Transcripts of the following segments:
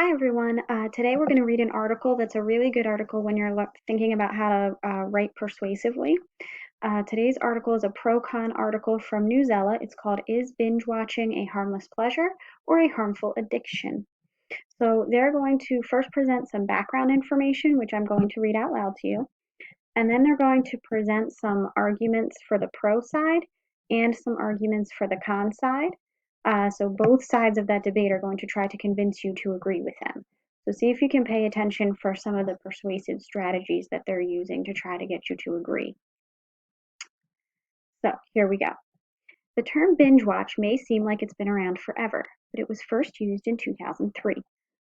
Hi everyone. Today we're going to read an article that's a really good article when you're thinking about how to write persuasively. Today's article is a pro-con article from Newsella. It's called "Is Binge Watching a Harmless Pleasure or a Harmful Addiction?" So they're going to first present some background information, which I'm going to read out loud to you, and then they're going to present some arguments for the pro side and some arguments for the con side. So both sides of that debate are going to try to convince you to agree with them. So see if you can pay attention for some of the persuasive strategies that they're using to try to get you to agree. So here we go. The term binge watch may seem like it's been around forever, but it was first used in 2003.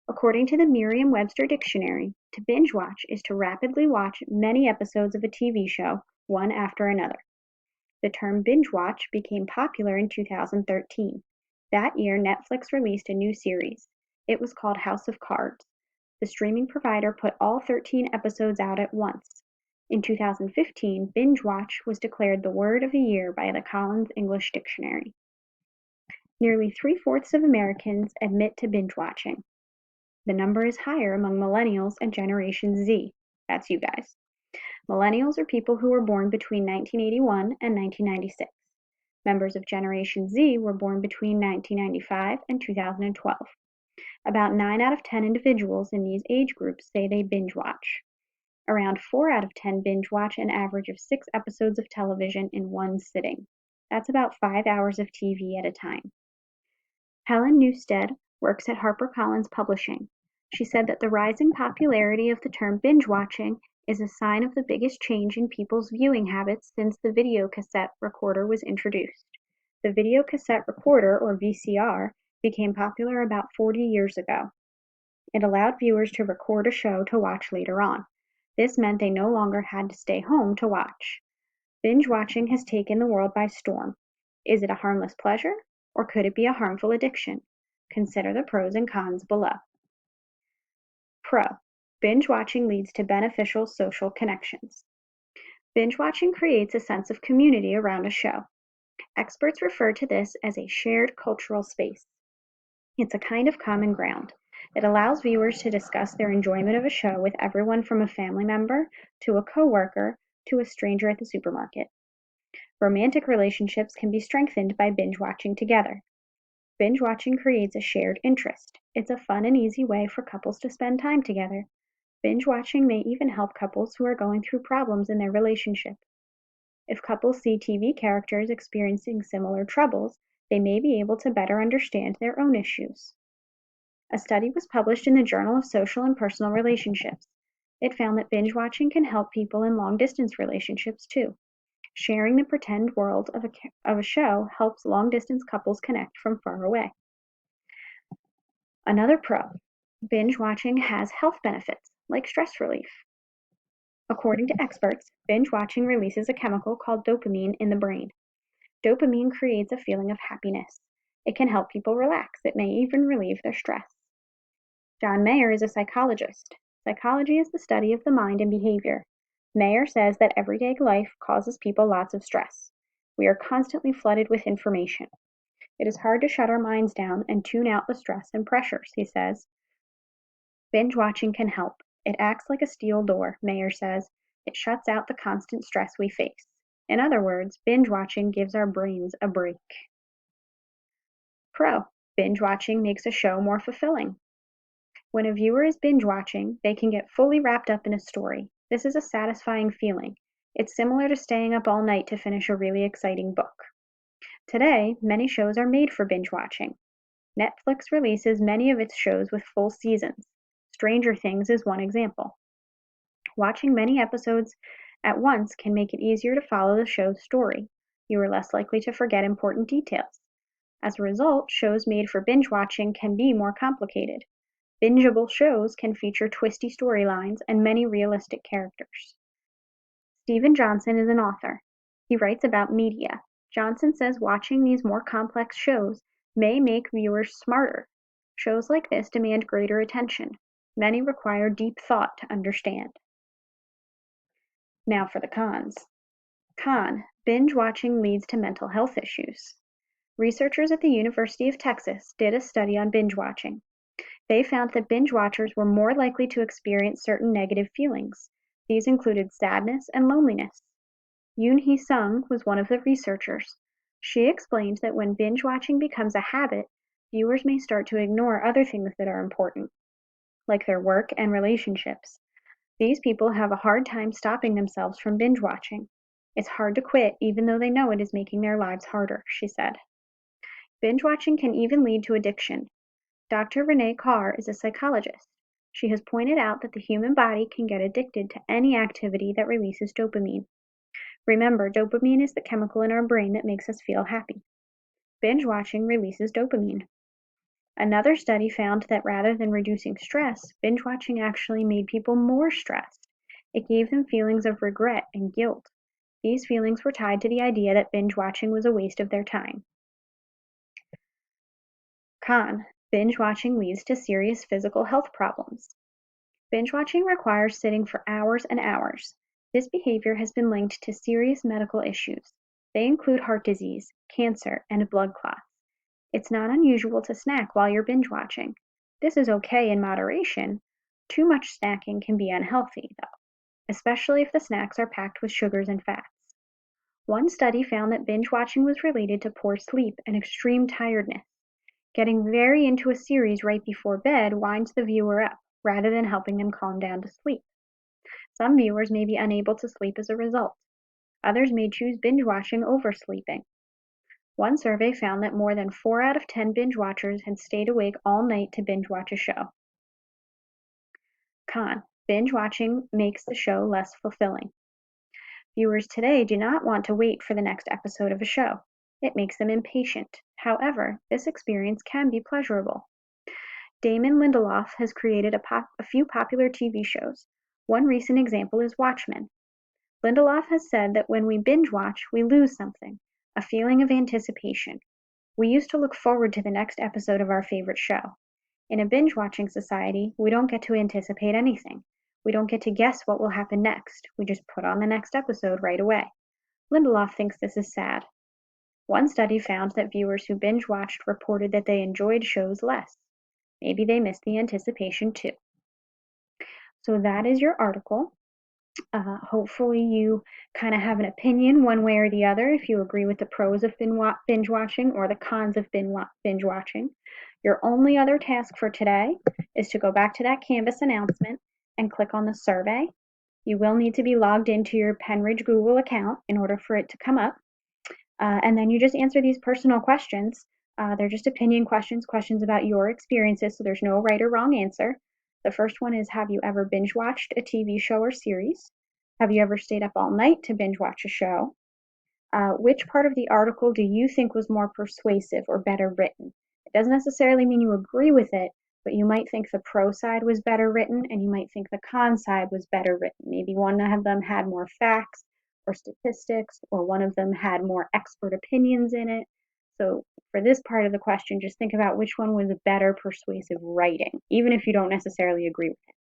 According to the Merriam-Webster dictionary, to binge watch is to rapidly watch many episodes of a TV show, one after another. The term binge watch became popular in 2013. That year, Netflix released a new series. It was called House of Cards. The streaming provider put all 13 episodes out at once. In 2015, binge watch was declared the word of the year by the Collins English Dictionary. Nearly three-fourths of Americans admit to binge watching. The number is higher among millennials and Generation Z. That's you guys. Millennials are people who were born between 1981 and 1996. Members of Generation Z were born between 1995 and 2012. About 9 out of 10 individuals in these age groups say they binge watch. Around 4 out of 10 binge watch an average of 6 episodes of television in one sitting. That's about 5 hours of TV at a time. Helen Newstead works at HarperCollins Publishing. She said that the rising popularity of the term binge watching is a sign of the biggest change in people's viewing habits since the videocassette recorder was introduced. The videocassette recorder, or VCR, became popular about 40 years ago. It allowed viewers to record a show to watch later on. This meant they no longer had to stay home to watch. Binge watching has taken the world by storm. Is it a harmless pleasure, or could it be a harmful addiction? Consider the pros and cons below. Pro. Binge watching leads to beneficial social connections. Binge watching creates a sense of community around a show. Experts refer to this as a shared cultural space. It's a kind of common ground. It allows viewers to discuss their enjoyment of a show with everyone from a family member to a coworker to a stranger at the supermarket. Romantic relationships can be strengthened by binge watching together. Binge watching creates a shared interest. It's a fun and easy way for couples to spend time together. Binge watching may even help couples who are going through problems in their relationship. If couples see TV characters experiencing similar troubles, they may be able to better understand their own issues. A study was published in the Journal of Social and Personal Relationships. It found that binge watching can help people in long-distance relationships too. Sharing the pretend world of a show helps long-distance couples connect from far away. Another pro, binge watching has health benefits, like stress relief. According to experts, binge watching releases a chemical called dopamine in the brain. Dopamine creates a feeling of happiness. It can help people relax. It may even relieve their stress. John Mayer is a psychologist. Psychology is the study of the mind and behavior. Mayer says that everyday life causes people lots of stress. We are constantly flooded with information. It is hard to shut our minds down and tune out the stress and pressures, he says. Binge watching can help. It acts like a steel door, Mayer says. It shuts out the constant stress we face. In other words, binge watching gives our brains a break. Pro. Binge watching makes a show more fulfilling. When a viewer is binge watching, they can get fully wrapped up in a story. This is a satisfying feeling. It's similar to staying up all night to finish a really exciting book. Today, many shows are made for binge watching. Netflix releases many of its shows with full seasons. Stranger Things is one example. Watching many episodes at once can make it easier to follow the show's story. You are less likely to forget important details. As a result, shows made for binge watching can be more complicated. Bingeable shows can feature twisty storylines and many realistic characters. Stephen Johnson is an author. He writes about media. Johnson says watching these more complex shows may make viewers smarter. Shows like this demand greater attention. Many require deep thought to understand. Now for the cons. Con. Binge watching leads to mental health issues. Researchers at the University of Texas did a study on binge watching. They found that binge watchers were more likely to experience certain negative feelings. These included sadness and loneliness. Yoon Hee Sung was one of the researchers. She explained that when binge watching becomes a habit, viewers may start to ignore other things that are important, like their work and relationships. These people have a hard time stopping themselves from binge watching. It's hard to quit even though they know it is making their lives harder, she said. Binge watching can even lead to addiction. Dr. Renee Carr is a psychologist. She has pointed out that the human body can get addicted to any activity that releases dopamine. Remember, dopamine is the chemical in our brain that makes us feel happy. Binge watching releases dopamine. Another study found that rather than reducing stress, binge watching actually made people more stressed. It gave them feelings of regret and guilt. These feelings were tied to the idea that binge watching was a waste of their time. Con. Binge watching leads to serious physical health problems. Binge watching requires sitting for hours and hours. This behavior has been linked to serious medical issues. They include heart disease, cancer, and blood clots. It's not unusual to snack while you're binge watching. This is okay in moderation. Too much snacking can be unhealthy, though, especially if the snacks are packed with sugars and fats. One study found that binge watching was related to poor sleep and extreme tiredness. Getting very into a series right before bed winds the viewer up, rather than helping them calm down to sleep. Some viewers may be unable to sleep as a result. Others may choose binge watching over sleeping. One survey found that more than 4 out of 10 binge watchers had stayed awake all night to binge watch a show. Con. Binge watching makes the show less fulfilling. Viewers today do not want to wait for the next episode of a show. It makes them impatient. However, this experience can be pleasurable. Damon Lindelof has created a few popular TV shows. One recent example is Watchmen. Lindelof has said that when we binge watch, we lose something, a feeling of anticipation. We used to look forward to the next episode of our favorite show. In a binge watching society, we don't get to anticipate anything. We don't get to guess what will happen next. We just put on the next episode right away. Lindelof thinks this is sad. One study found that viewers who binge watched reported that they enjoyed shows less. Maybe they missed the anticipation too. So that is your article. Hopefully you kind of have an opinion one way or the other if you agree with the pros of binge watching or the cons of binge watching. Your only other task for today is to go back to that Canvas announcement and click on the survey. You will need to be logged into your Penridge Google account in order for it to come up. And then you just answer these personal questions. They're just opinion questions, questions about your experiences, so there's no right or wrong answer. The first one is, have you ever binge watched a TV show or series? Have you ever stayed up all night to binge watch a show? Which part of the article do you think was more persuasive or better written? It doesn't necessarily mean you agree with it, but you might think the pro side was better written and you might think the con side was better written. Maybe one of them had more facts or statistics, or one of them had more expert opinions in it. So for this part of the question, just think about which one was a better persuasive writing, even if you don't necessarily agree with it.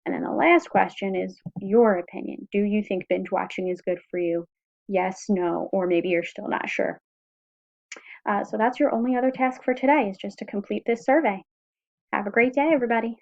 And then the last question is your opinion. Do you think binge watching is good for you? Yes, no, or maybe you're still not sure. So that's your only other task for today, is just to complete this survey. Have a great day, everybody.